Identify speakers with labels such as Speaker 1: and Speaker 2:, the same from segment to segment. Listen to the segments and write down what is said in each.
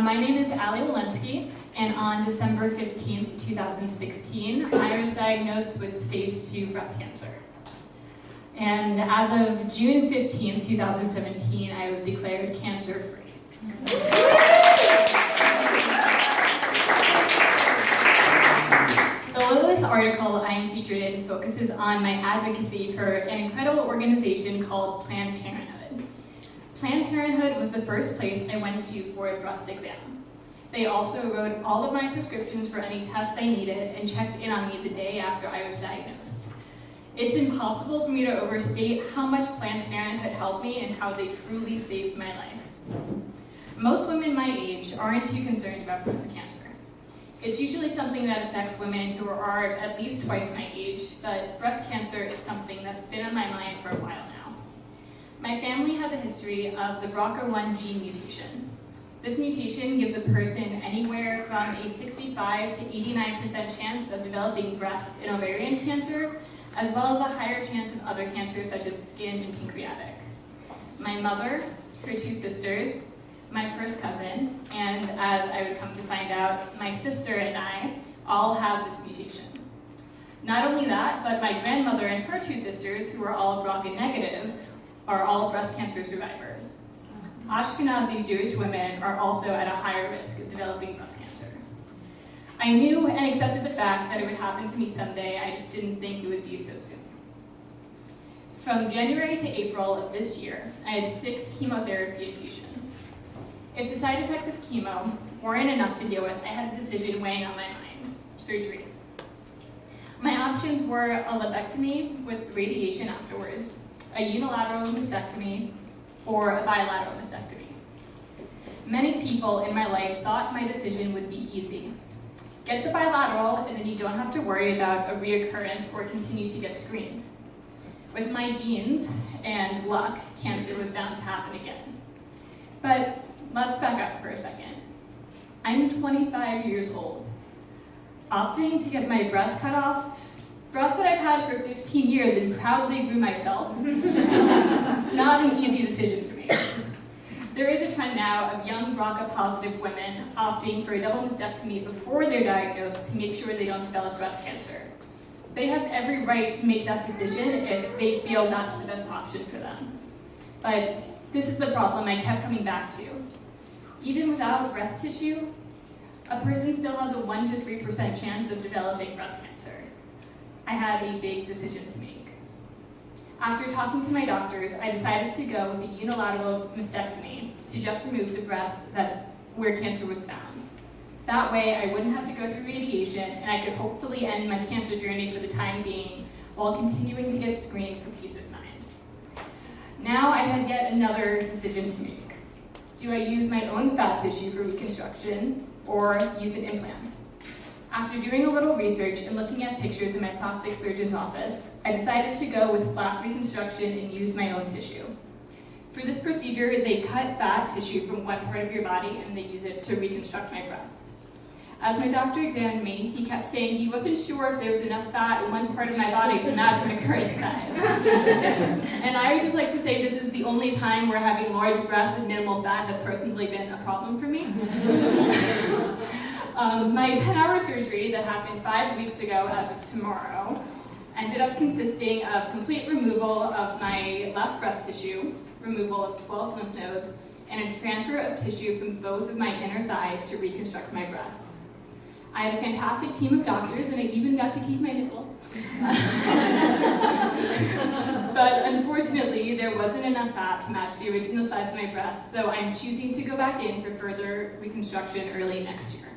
Speaker 1: My name is Walensky, and on December 15th, 2016, I was diagnosed with stage 2 breast cancer. And as of June 15th, 2017, I was declared cancer-free. The Lilith article I am featured in focuses on my advocacy for an incredible organization called Planned Parenthood. Planned Parenthood was the first place I went to for a breast exam. They also wrote all of my prescriptions for any tests I needed and checked in on me the day after I was diagnosed. It's impossible for me to overstate how much Planned Parenthood helped me and how they truly saved my life. Most women my age aren't too concerned about breast cancer. It's usually something that affects women who are at least twice my age, but breast cancer is something that's been on my mind for a while now. My family has a history of the BRCA1 gene mutation. This mutation gives a person anywhere from a 65 to 89% chance of developing breast and ovarian cancer, as well as a higher chance of other cancers such as skin and pancreatic. My mother, her 2 sisters, my first cousin, and as I would come to find out, my sister and I all have this mutation. Not only that, but my grandmother and her 2 sisters, who are all BRCA negative, are all breast cancer survivors. Ashkenazi Jewish women are also at a higher risk of developing breast cancer. I knew and accepted the fact that it would happen to me someday, I just didn't think it would be so soon. From January to April of this year, I had 6 chemotherapy infusions. If the side effects of chemo weren't enough to deal with, I had a decision weighing on my mind: surgery. My options were a lobectomy with radiation afterwards, a unilateral mastectomy, or a bilateral mastectomy. Many people in my life thought my decision would be easy. Get the bilateral, and then you don't have to worry about a reoccurrence or continue to get screened. With my genes and luck, cancer was bound to happen again. But let's back up for a second. I'm 25 years old. Opting to get my breast cut off, breasts that I've had for 15 years and proudly grew myself, it's not an easy decision for me. There is a trend now of young BRCA-positive women opting for a double mastectomy before they're diagnosed to make sure they don't develop breast cancer. They have every right to make that decision if they feel that's the best option for them. But this is the problem I kept coming back to. Even without breast tissue, a person still has a 1 to 3% chance of developing breast cancer. I had a big decision to make. After talking to my doctors, I decided to go with a unilateral mastectomy to just remove the breast where cancer was found. That way, I wouldn't have to go through radiation, and I could hopefully end my cancer journey for the time being while continuing to get screened for peace of mind. Now I had yet another decision to make. Do I use my own fat tissue for reconstruction or use an implant? After doing a little research and looking at pictures in my plastic surgeon's office, I decided to go with flat reconstruction and use my own tissue. For this procedure, they cut fat tissue from one part of your body and they use it to reconstruct my breast. As my doctor examined me, he kept saying he wasn't sure if there was enough fat in one part of my body to match my current size. And I would just like to say this is the only time where having large breasts and minimal fat has personally been a problem for me. My 10-hour surgery that happened 5 weeks ago as of tomorrow ended up consisting of complete removal of my left breast tissue, removal of 12 lymph nodes, and a transfer of tissue from both of my inner thighs to reconstruct my breast. I had a fantastic team of doctors, and I even got to keep my nipple. But unfortunately, there wasn't enough fat to match the original size of my breast, so I'm choosing to go back in for further reconstruction early next year.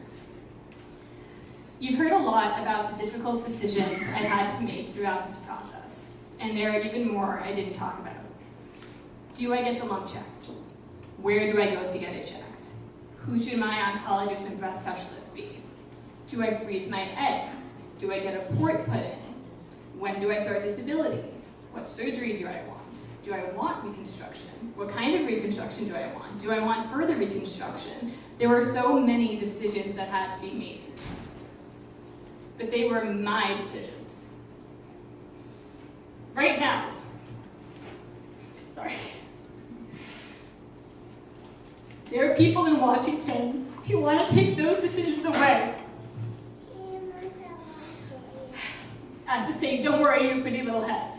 Speaker 1: You've heard a lot about the difficult decisions I had to make throughout this process, and there are even more I didn't talk about. Do I get the lump checked? Where do I go to get it checked? Who should my oncologist and breast specialist be? Do I freeze my eggs? Do I get a port put in? When do I start disability? What surgery do I want? Do I want reconstruction? What kind of reconstruction do I want? Do I want further reconstruction? There were so many decisions that had to be made. But they were my decisions. Right now. Sorry. There are people in Washington You want to take those decisions away. I have to say, don't worry, you pretty little head.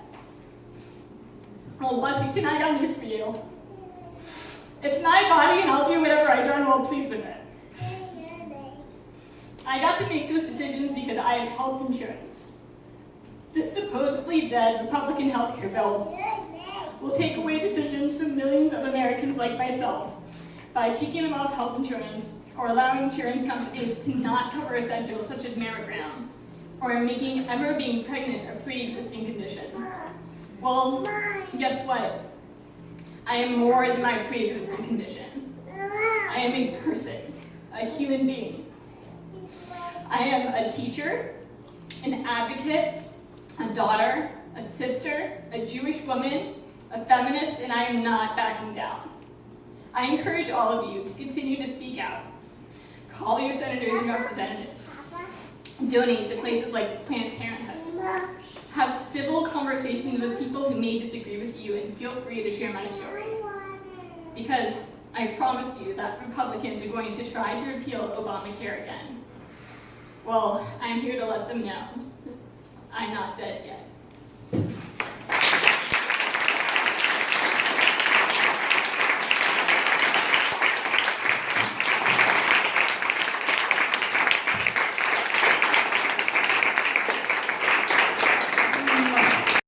Speaker 1: Well, Washington, I got news for you. It's my body, and I'll do whatever I darn well please with it. I got to make those decisions because I have health insurance. This supposedly dead Republican healthcare bill will take away decisions from millions of Americans like myself by kicking them off health insurance or allowing insurance companies to not cover essentials such as mammograms or making ever being pregnant a pre-existing condition. Well, guess what? I am more than my pre-existing condition. I am a person, a human being. I am a teacher, an advocate, a daughter, a sister, a Jewish woman, a feminist, and I am not backing down. I encourage all of you to continue to speak out. Call your senators and representatives. Donate to places like Planned Parenthood. Have civil conversations with people who may disagree with you, and feel free to share my story. Because I promise you that Republicans are going to try to repeal Obamacare again. Well, I'm here to let them know I'm not dead yet.